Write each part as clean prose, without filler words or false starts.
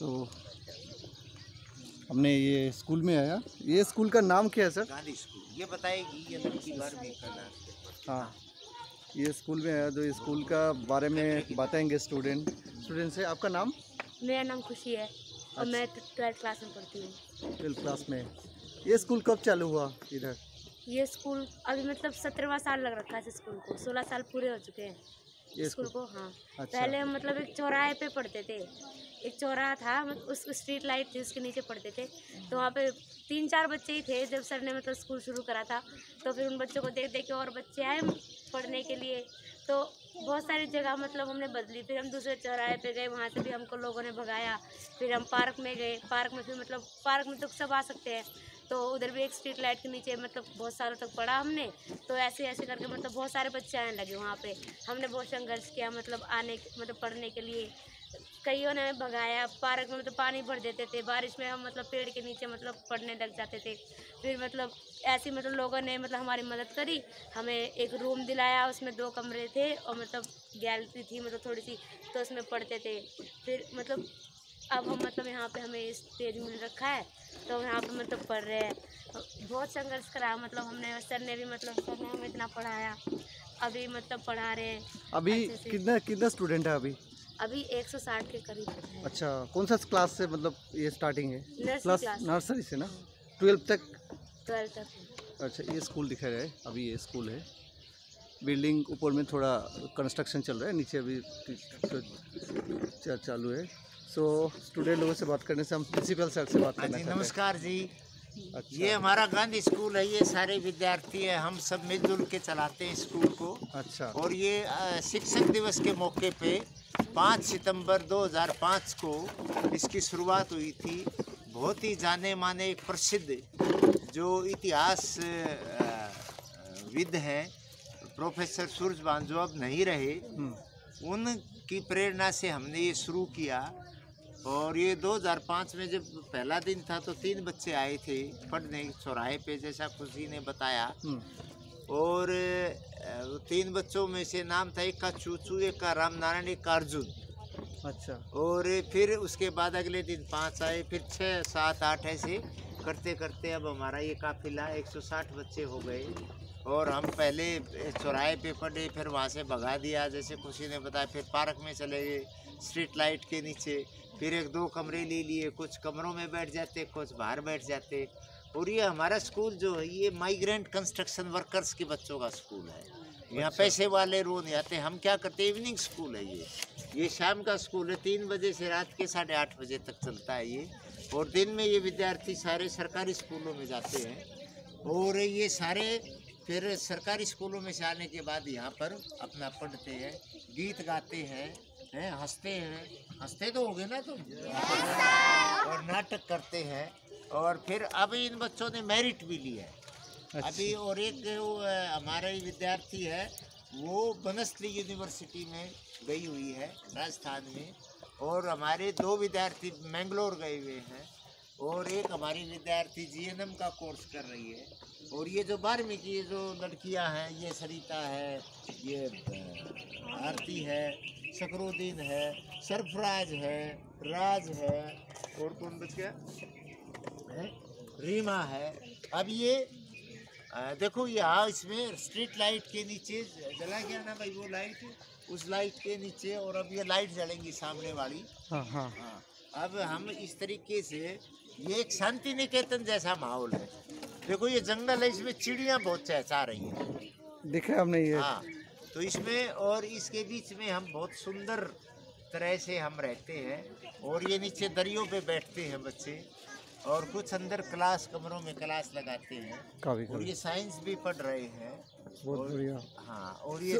तो हमने ये स्कूल में आया। ये स्कूल का नाम क्या है सर? गांधी स्कूल। ये बताएगी ये लड़की 12वीं का नाम। हाँ, ये स्कूल में आया तो स्कूल का बारे में बताएंगे स्टूडेंट से। आपका नाम? मेरा नाम खुशी है और मैं 12th क्लास में पढ़ती हूँ। 12th क्लास में। ये स्कूल कब चालू हुआ इधर? ये स्कूल अभी मतलब 17वां साल लग रखा है इस स्कूल को। 16 साल पूरे हो चुके हैं ये स्कूल को। हाँ, अच्छा। पहले हम मतलब एक चौराहे पे पढ़ते थे। एक चौराहा था, उस स्ट्रीट लाइट थी, उसके नीचे पढ़ते थे। तो वहाँ पे 3-4 बच्चे ही थे जब सर ने मतलब स्कूल शुरू करा था। तो फिर उन बच्चों को देख देख के और बच्चे आए पढ़ने के लिए। तो बहुत सारी जगह मतलब हमने बदली। फिर हम दूसरे चौराहे पे गए, वहाँ से भी हमको लोगों ने भगाया। फिर हम पार्क में गए। पार्क में फिर मतलब पार्क में तो सब आ सकते हैं, तो उधर भी एक स्ट्रीट लाइट के नीचे मतलब बहुत सालों तक पढ़ा हमने। तो ऐसे ऐसे करके मतलब बहुत सारे बच्चे आने लगे वहाँ पे। हमने बहुत संघर्ष किया मतलब मतलब पढ़ने के लिए। कईयों ने भगाया। पार्क में मतलब पानी भर देते थे। बारिश में हम मतलब पेड़ के नीचे मतलब पढ़ने लग जाते थे। फिर मतलब ऐसे मतलब लोगों ने मतलब हमारी मदद करी। हमें एक रूम दिलाया, उसमें 2 कमरे थे और मतलब गैलरी थी मतलब थोड़ी सी, तो उसमें पढ़ते थे। फिर मतलब अब हम मतलब यहाँ पे हमें स्टेज मिल रखा है, तो यहाँ पे मतलब पढ़ रहे हैं। बहुत संघर्ष करा मतलब हमने। सर ने भी मतलब सर ने हमें इतना पढ़ाया, अभी मतलब पढ़ा रहे हैं अभी अच्छे से। कितना स्टूडेंट है अभी? अभी 160 के करीब है। अच्छा, कौन सा क्लास से मतलब ये स्टार्टिंग है? Nursery class. नर्सरी से ना 12th तक? 12th तक। अच्छा, ये स्कूल दिखा रहा है। अभी ये स्कूल है। बिल्डिंग ऊपर में थोड़ा कंस्ट्रक्शन चल रहा है, नीचे अभी चालू है। सो स्टूडेंट लोगों से बात करने से हम प्रिंसिपल सर से बात करना चाहते हैं। नमस्कार जी। अच्छा। ये हमारा गांधी स्कूल है। ये सारे विद्यार्थी हैं, हम सब मिलजुल के चलाते हैं स्कूल को। अच्छा। और ये शिक्षक दिवस के मौके पे 5 सितंबर 2005 को इसकी शुरुआत हुई थी। बहुत ही जाने माने एक प्रसिद्ध जो इतिहास विद हैं प्रोफेसर सूरजभान, जो अब नहीं रहे, उनकी प्रेरणा से हमने ये शुरू किया। और ये 2005 में जब पहला दिन था तो 3 बच्चे आए थे पढ़ने चौराहे पे, जैसा खुशी ने बताया। और 3 बच्चों में से नाम था, एक का चूचू, एक का रामनारायण, एक का अर्जुन। अच्छा। और फिर उसके बाद अगले दिन 5 आए, फिर 6, 7, 8 ऐसे करते करते अब हमारा ये काफिला 160 बच्चे हो गए। और हम पहले चौराहे पे पढ़े, फिर वहाँ से भगा दिया जैसे खुशी ने बताया। फिर पार्क में चले गए स्ट्रीट लाइट के नीचे। फिर 1-2 कमरे ले लिए, कुछ कमरों में बैठ जाते, कुछ बाहर बैठ जाते। और ये हमारा स्कूल जो है ये माइग्रेंट कंस्ट्रक्शन वर्कर्स के बच्चों का स्कूल है। यहाँ पैसे वाले रोज नहीं आते। हम क्या करते, इवनिंग स्कूल है ये शाम का स्कूल है। 3 बजे से रात के 8:30 बजे तक चलता है ये। और दिन में ये विद्यार्थी सारे सरकारी स्कूलों में जाते हैं। और ये सारे फिर सरकारी स्कूलों में से आने के बाद यहाँ पर अपना पढ़ते हैं, गीत गाते हैं, हंसते तो होगे ना तुम, और नाटक करते हैं। और फिर अभी इन बच्चों ने मेरिट भी लिया है। अच्छा। अभी और एक हमारा ही विद्यार्थी है, वो बनस्थली यूनिवर्सिटी में गई हुई है राजस्थान में। और हमारे 2 विद्यार्थी मैंगलोर गए हुए हैं। और एक हमारी विद्यार्थी GNM का कोर्स कर रही है। और ये जो 12वीं की जो लड़कियां हैं, ये सरिता है, ये आरती है, शकरुद्दीन है, सरफराज है, राज है, और कौन बच गया है, रीमा है। अब ये देखो यहाँ इसमें स्ट्रीट लाइट के नीचे जला गया ना भाई वो लाइट, उस लाइट के नीचे। और अब ये लाइट जलेंगी सामने वाली। हाँ हाँ। अब हम इस तरीके से, ये एक शांति निकेतन जैसा माहौल है। देखो ये जंगल है, इसमें चिड़ियाँ बहुत चहचहा रही हैं, देखा हमने ये। हाँ। तो इसमें और इसके बीच में हम बहुत सुंदर तरह से हम रहते हैं। और ये नीचे दरियों पे बैठते हैं बच्चे। और कुछ अंदर क्लास कमरों में क्लास लगाते हैं। और ये साइंस भी पढ़ रहे हैं। बहुत बढ़िया। हाँ, और ये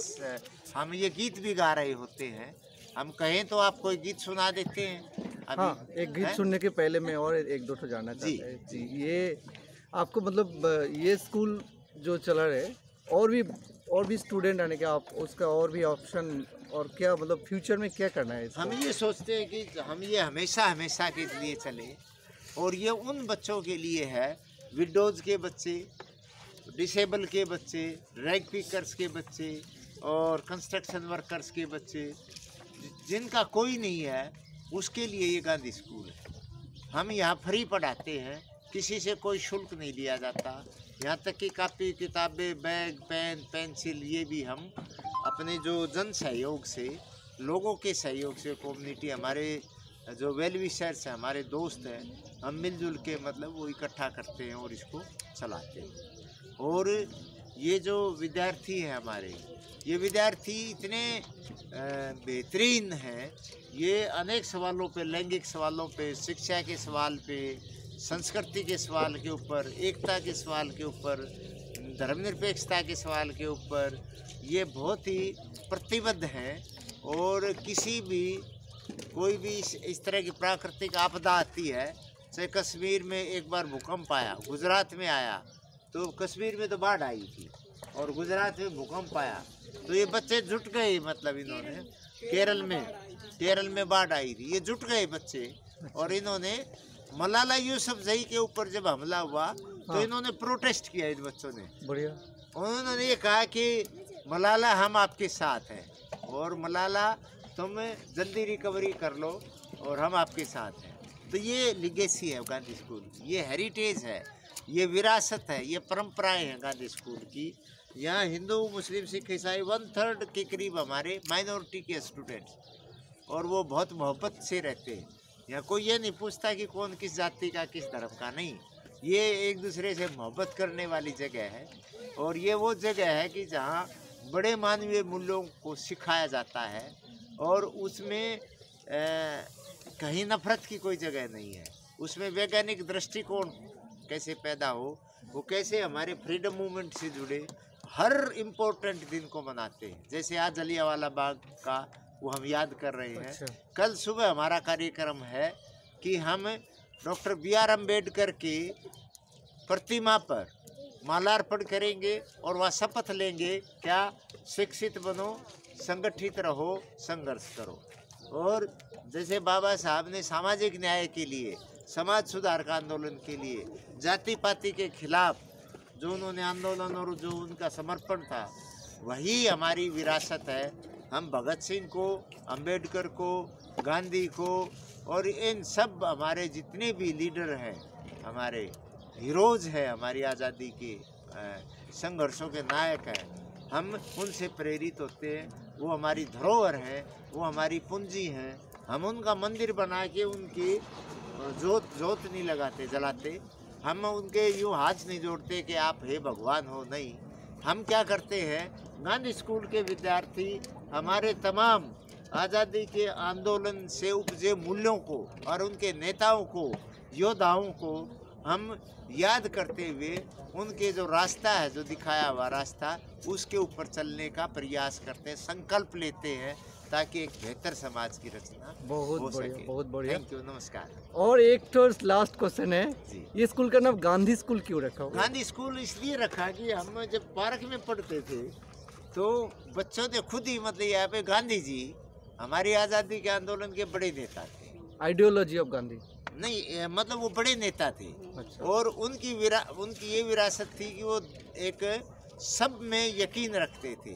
हम ये गीत भी गा रहे होते हैं। हम कहें तो आपको एक गीत सुना देते हैं अभी। हाँ, एक गीत सुनने के पहले मैं और 1-2 तो जानना चाहता है जी। ये आपको मतलब ये स्कूल जो चला रहे, और भी स्टूडेंट आने के, आप उसका और भी ऑप्शन और क्या मतलब फ्यूचर में क्या करना है इसको? हम ये सोचते हैं कि हम ये हमेशा के लिए चले। और ये उन बच्चों के लिए है, विडोज के बच्चे, डिसेबल के बच्चे, रैग पिकर्स के बच्चे, और कंस्ट्रक्शन वर्कर्स के बच्चे, जिनका कोई नहीं है, उसके लिए ये गांधी स्कूल है। हम यहाँ फ्री पढ़ाते हैं, किसी से कोई शुल्क नहीं लिया जाता। यहाँ तक कि कापी किताबें, बैग, पेन, पेंसिल ये भी हम अपने जो जन सहयोग से, लोगों के सहयोग से, कम्युनिटी हमारे जो वेल विशर्स हैं, हमारे दोस्त हैं, हम मिलजुल के मतलब वो इकट्ठा करते हैं और इसको चलाते हैं। और ये जो विद्यार्थी हैं हमारे, ये विद्यार्थी इतने बेहतरीन हैं, ये अनेक सवालों पे, लैंगिक सवालों पे, शिक्षा के सवाल पे, संस्कृति के सवाल के ऊपर, एकता के सवाल के ऊपर, धर्मनिरपेक्षता के सवाल के ऊपर ये बहुत ही प्रतिबद्ध हैं। और किसी भी कोई भी इस तरह की प्राकृतिक आपदा आती है, चाहे कश्मीर में एक बार भूकंप आया, गुजरात में आया, तो कश्मीर में तो बाढ़ आई थी और गुजरात में भूकंप आया, तो ये बच्चे जुट गए। मतलब इन्होंने केरल में बाढ़ आई थी, ये जुट गए बच्चे और इन्होंने मलाला यूसुफजई के ऊपर जब हमला हुआ तो इन्होंने प्रोटेस्ट किया। इन बच्चों ने बढ़िया, उन्होंने ये कहा कि मलाला हम आपके साथ हैं और मलाला तुम जल्दी रिकवरी कर लो और हम आपके साथ हैं। तो ये लिगेसी है गांधी स्कूल, ये हेरिटेज है, ये विरासत है, ये परंपराएं हैं गांधी स्कूल की। यहाँ हिंदू, मुस्लिम, सिख, ईसाई 1/3 के करीब हमारे माइनॉरिटी के स्टूडेंट्स, और वो बहुत मोहब्बत से रहते हैं। यहाँ कोई ये नहीं पूछता कि कौन किस जाति का, किस धर्म का, नहीं, ये एक दूसरे से मोहब्बत करने वाली जगह है। और ये वो जगह है कि जहाँ बड़े मानवीय मूल्यों को सिखाया जाता है और उसमें कहीं नफरत की कोई जगह नहीं है। उसमें वैज्ञानिक दृष्टिकोण कैसे पैदा हो, वो कैसे हमारे फ्रीडम मूवमेंट से जुड़े हर इम्पोर्टेंट दिन को मनाते हैं। जैसे आज जलियांवाला बाग का वो हम याद कर रहे हैं। अच्छा। कल सुबह हमारा कार्यक्रम है कि हम डॉक्टर BR अम्बेडकर की प्रतिमा पर मालार्पण करेंगे और वह शपथ लेंगे, क्या, शिक्षित बनो, संगठित रहो, संघर्ष करो। और जैसे बाबा साहब ने सामाजिक न्याय के लिए, समाज सुधार का आंदोलन के लिए, जाति पाति के खिलाफ जो उन्होंने आंदोलन और जो उनका समर्पण था, वही हमारी विरासत है। हम भगत सिंह को, अम्बेडकर को, गांधी को और इन सब हमारे जितने भी लीडर हैं, हमारे हीरोज़ हैं, हमारी आज़ादी के संघर्षों के नायक हैं, हम उनसे प्रेरित होते हैं। वो हमारी धरोहर हैं, वो हमारी पूंजी हैं। हम उनका मंदिर बना के उनकी जोत नहीं लगाते, जलाते। हम उनके यूँ हाथ नहीं जोड़ते कि आप हे भगवान हो, नहीं। हम क्या करते हैं, गांधी स्कूल के विद्यार्थी हमारे तमाम आज़ादी के आंदोलन से उपजे मूल्यों को और उनके नेताओं को, योद्धाओं को हम याद करते हुए उनके जो रास्ता है, जो दिखाया हुआ रास्ता, उसके ऊपर चलने का प्रयास करते हैं, संकल्प लेते हैं, ताकि एक बेहतर समाज की रचना हो सके। बहुत बढ़िया, थैंक यू, नमस्कार। और एक तो लास्ट क्वेश्चन है, ये स्कूल का नाम गांधी स्कूल क्यों रखा हुआ? गांधी स्कूल इसलिए रखा कि हम जब पार्क में पढ़ते थे तो बच्चों ने खुद ही, मतलब यहाँ पे गांधी जी हमारी आज़ादी के आंदोलन के बड़े नेता थे। आइडियोलॉजी ऑफ गांधी नहीं, मतलब वो बड़े नेता थे। अच्छा। और उनकी ये विरासत थी कि वो एक सब में यकीन रखते थे,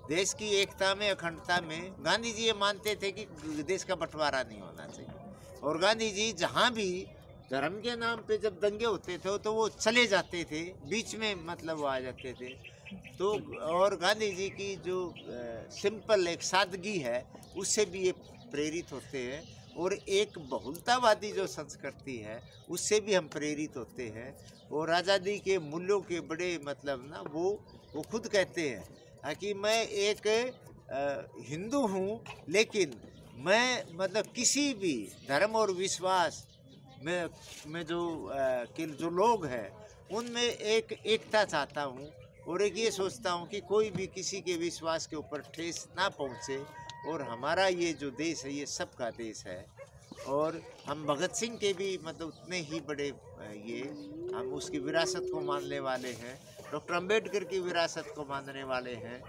देश की एकता में, अखंडता में। गांधी जी ये मानते थे कि देश का बंटवारा नहीं होना चाहिए। और गांधी जी जहाँ भी धर्म के नाम पे जब दंगे होते थे तो वो चले जाते थे, बीच में मतलब वो आ जाते थे। तो और गांधी जी की जो सिंपल एक सादगी है, उससे भी ये प्रेरित होते हैं। और एक बहुलतावादी जो संस्कृति है, उससे भी हम प्रेरित होते हैं। और आज़ादी के मूल्यों के बड़े मतलब ना, वो खुद कहते हैं कि मैं एक हिंदू हूँ, लेकिन मैं मतलब किसी भी धर्म और विश्वास में जो लोग हैं, उनमें एक एकता चाहता हूँ। और एक ये सोचता हूँ कि कोई भी किसी के विश्वास के ऊपर ठेस ना पहुँचे। और हमारा ये जो देश है, ये सबका देश है। और हम भगत सिंह के भी मतलब उतने ही बड़े हम उसकी विरासत को मानने वाले हैं, डॉक्टर अम्बेडकर की विरासत को मानने वाले हैं,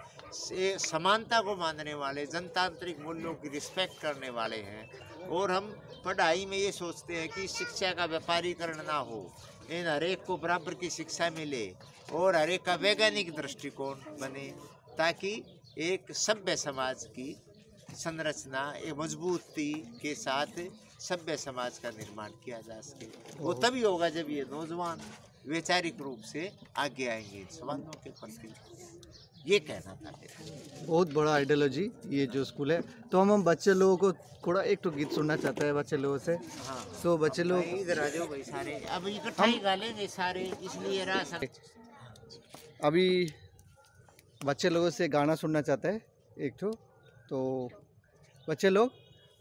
समानता को मानने वाले, जनतांत्रिक मूल्यों की रिस्पेक्ट करने वाले हैं। और हम पढ़ाई में ये सोचते हैं कि शिक्षा का व्यापारीकरण ना हो, इन हरेक को बराबर की शिक्षा मिले और हरेक का वैज्ञानिक दृष्टिकोण बने, ताकि एक सभ्य समाज की संरचना एक मजबूती के साथ सभ्य समाज का निर्माण किया जा सके। वो तभी होगा जब ये नौजवान वैचारिक रूप से आगे आएंगे इन सवालों के प्रति। ये कहना था मेरा। बहुत बड़ा आइडियोलॉजी ये जो स्कूल है। तो हम बच्चे लोगों को थोड़ा एक तो गीत सुनना चाहते हैं बच्चे लोगों से। हाँ, तो बच्चे लोग इधर आ जाओ भाई सारे, अब इकट्ठा ही गा लेंगे सारे, इसलिए रहा सब। अभी बच्चे लोगों से गाना सुनना चाहते हैं एक तो बच्चे लोग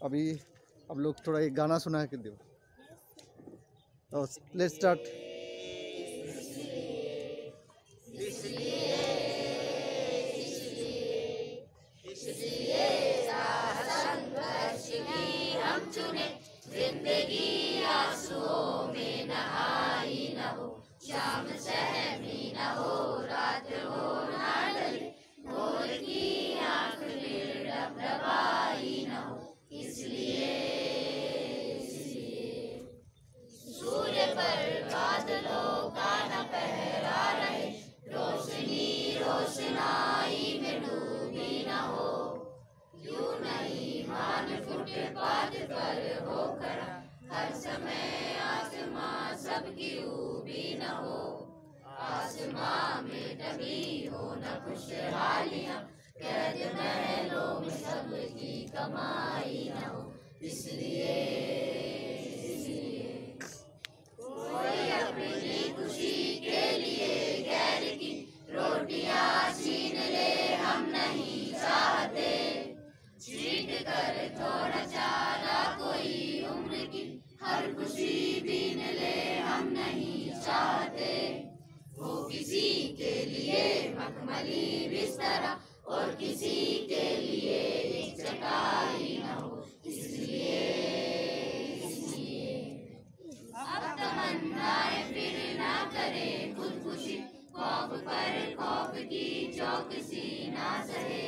अभी अब लोग थोड़ा एक गाना सुना के दो। Let's start. जिंदगी आंसुओं में नहाई न हो, शाम सहमी न हो, रात हो ना डले, भोर की आंख निर्डबडबाई न हो, इसलिए सूर्य पर बादलों का न पहरा रहे, रोशनी रोशनाई में डूबी न हो, यूं नहीं मान फुटपाथ पर हो खड़ा, हर समय आसमां सबकी ऊबी न हो, आसमां में दबी हो न खुशहालियां, कैद महलों में सबकी कमाई न हो, इसलिए कोई अपनी खुशी के लिए गैर की रोटियां छीन ले हम नहीं चाहते, छीन कर थोड़ा चारा कोई उम्र की हर खुशी बीन ले हम नहीं चाहते, वो किसी के लिए मखमली बिस्तरा और किसी के लिए एक चटाई न हो, इसलिए अब तमन्नाएं फिर ना करे खुदकुशी, खौफ पर खौफ की चौकसी ना सहे,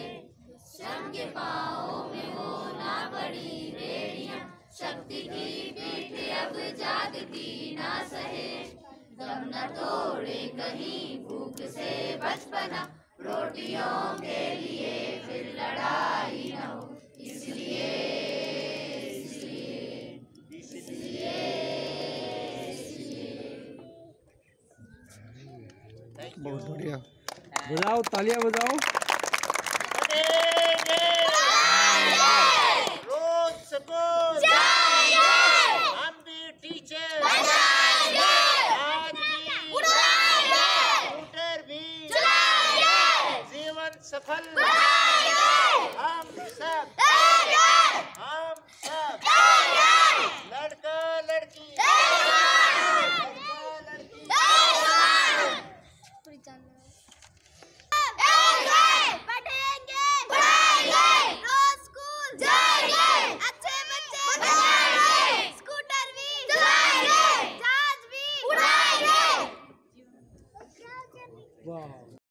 श्रम के पाँव में हो ना बड़ी बेड़ियां, शक्ति की पीठ अब जागती ना सहे, दम न तोड़े कहीं भूख से बचपना, रोटियों के लिए फिर लड़ाई न हो, इसलिए बहुत बढ़िया, बजाओ तालियां बजाओ। रोज स्कूल हम भी टीचर, आज भी स्कूटर भी, जीवन सफल हम सब, लड़का लड़की वाह।